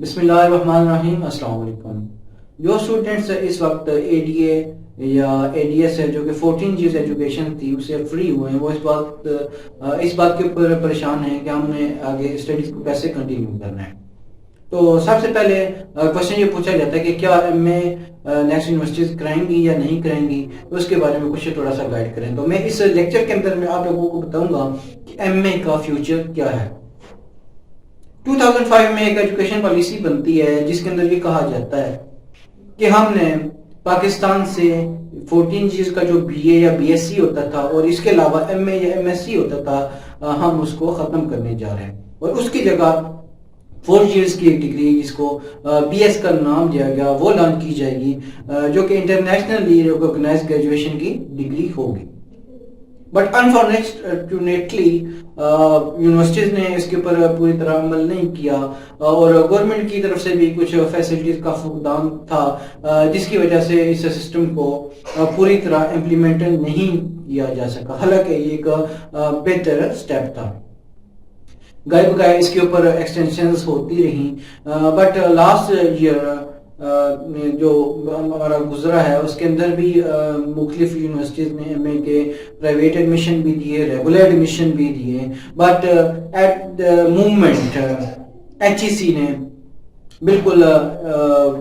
बिस्मिल्लाहिर्रहमानिर्रहीम। अस्सलाम वालेकुम। जो स्टूडेंट्स इस वक्त एडीए या एडीएस है जो कि 14 ईयर्स एजुकेशन थी उससे फ्री हुए हैं, वो इस बात के ऊपर परेशान हैं कि हमने आगे स्टडीज को कैसे कंटिन्यू करना है। तो सबसे पहले क्वेश्चन ये पूछा जाता है कि क्या एमए नेक्स्ट यूनिवर्सिटीज कराएंगी या नहीं कराएंगी, तो उसके बारे में कुछ थोड़ा सा गाइड करें। तो मैं इस लेक्चर के अंदर में आप लोगों को बताऊंगा कि एमए का फ्यूचर क्या है। 2005 में एक एजुकेशन पॉलिसी बनती है जिसके अंदर ये कहा जाता है कि हमने पाकिस्तान से 14 ईयर्स का जो बीए या बीएससी होता था और इसके अलावा एमए या एमएससी होता था, हम उसको खत्म करने जा रहे हैं और उसकी जगह 4 ईयर्स की एक डिग्री जिसको बीएस का नाम दिया गया वो लॉन्च की जाएगी, जो कि इंटरनेशनली रिकॉग्नाइज्ड ग्रेजुएशन की डिग्री होगी। बट अनफॉर्चुनेटली यूनिवर्सिटीज ने इसके ऊपर पूरी तरह अमल नहीं किया और गवर्नमेंट की तरफ से भी कुछ फैसिलिटीज का फुकदान था, जिसकी वजह से इस सिस्टम को पूरी तरह इम्प्लीमेंट नहीं किया जा सका। हालांकि ये एक बेहतर स्टेप था। गाय बगाए इसके ऊपर एक्सटेंशंस होती रही, बट लास्ट ईयर जो हमारा गुजरा है उसके अंदर भी मुख्तलिफ यूनिवर्सिटीज ने एमए के प्राइवेट एडमिशन भी दिए, रेगुलर एडमिशन भी दिए, but at the movement HEC ने बिल्कुल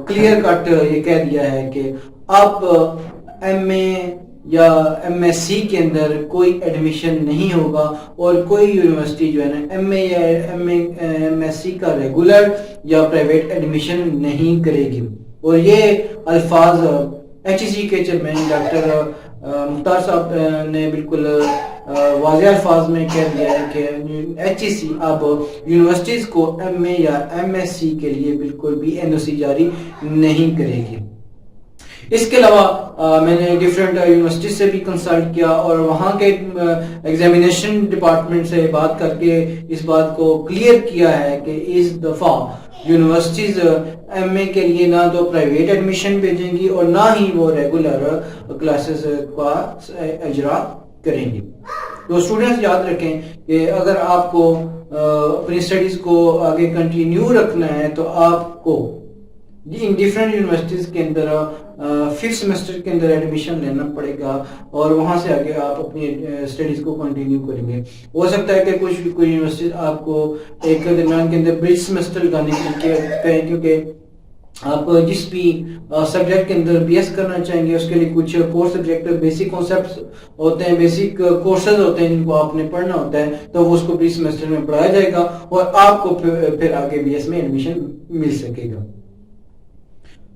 क्लियर कट ये कह दिया है कि अब एमए या एमएससी के अंदर कोई एडमिशन नहीं होगा और कोई यूनिवर्सिटी जो है ना एमए या एमएससी का रेगुलर या प्राइवेट एडमिशन नहीं करेगी। और ये अल्फाज एचईसी के चेयरमैन डॉक्टर मुख्तार साहब ने बिल्कुल वाज़ेह अल्फाज में कह दिया है कि एचईसी अब यूनिवर्सिटीज को एमए या एमएससी के लिए बिल्कुल भी एनओसी जारी नहीं करेगी। इसके अलावा मैंने डिफरेंट यूनिवर्सिटीज से भी कंसल्ट किया और वहाँ के एग्जामिनेशन डिपार्टमेंट से बात करके इस बात को क्लियर किया है कि इस दफ़ा यूनिवर्सिटीज एमए के लिए ना तो प्राइवेट एडमिशन भेजेंगी और ना ही वो रेगुलर क्लासेस का इजरा करेंगी। तो स्टूडेंट्स याद रखें कि अगर आपको अपनी स्टडीज को आगे कंटिन्यू रखना है तो आपको इन डिफरेंट यूनिवर्सिटीज के अंदर 5th सेमेस्टर के अंदर एडमिशन लेना पड़ेगा और वहां से आगे आप अपनी स्टडीज को कंटिन्यू करेंगे। हो सकता है कि कोई यूनिवर्सिटीज आपको एक दरमियान के अंदर ब्रिज सेमेस्टर लगाने के लिए कहें, क्योंकि आप जिस भी सब्जेक्ट के अंदर बीएस करना चाहेंगे उसके लिए कुछ कोर सब्जेक्ट बेसिक कॉन्सेप्ट्स होते हैं, बेसिक कोर्सेज होते हैं जिनको आपने पढ़ना होता है, तो वो उसको ब्रिज सेमेस्टर में पढ़ाया जाएगा और आपको फिर आगे बीएस में एडमिशन मिल सकेगा।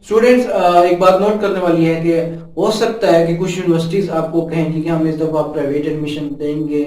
स्टूडेंट्स एक बात नोट करने वाली है कि हो सकता है कि कुछ यूनिवर्सिटीज आपको कहेंगी कि हम इस दफा प्राइवेट एडमिशन देंगे,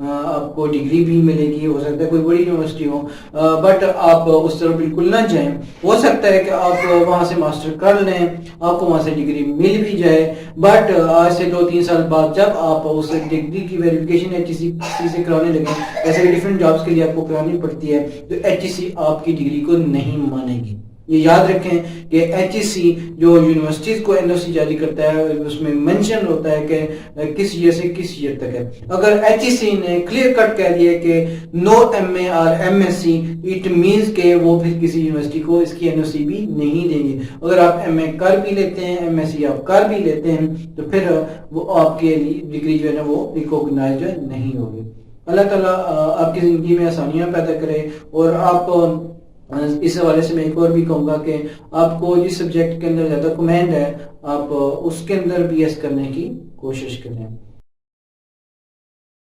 आपको डिग्री भी मिलेगी। हो सकता है कोई बड़ी यूनिवर्सिटी हो, बट आप उस तरफ बिल्कुल ना जाएं। हो सकता है कि आप वहां से मास्टर कर लें, आपको वहां से डिग्री मिल भी जाए, बट आज से 2-3 साल बाद जब आप उस डिग्री की वेरिफिकेशन एचईसी से कराने लगे, ऐसे डिफरेंट जॉब्स के लिए आपको करानी पड़ती है, तो एचईसी आपकी डिग्री को नहीं मानेगी। ये याद रखें कि एचईसी जो यूनिवर्सिटीज को एनओसी जारी करता है उसमें मेंशन होता है कि किस ईयर से किस ईयर तक है। अगर एचईसी ने क्लियर कट कह दिया कि नो एमए और एमएससी, इट मींस के वो फिर किसी यूनिवर्सिटी को इसकी एनओसी भी नहीं देंगे। अगर आप एमए कर भी लेते हैं, एमएससी आप कर भी लेते हैं, तो फिर वो आपके डिग्री जो है ना वो रिकॉग्नाइज नहीं होगी। अल्लाह ताला आपकी जिंदगी में आसानियां पैदा करे और आप इस हवाले से मैं एक और भी कहूँगा कि आपको जिस सब्जेक्ट के अंदर ज़्यादा कमांड है आप उसके अंदर बीएस करने की कोशिश करें।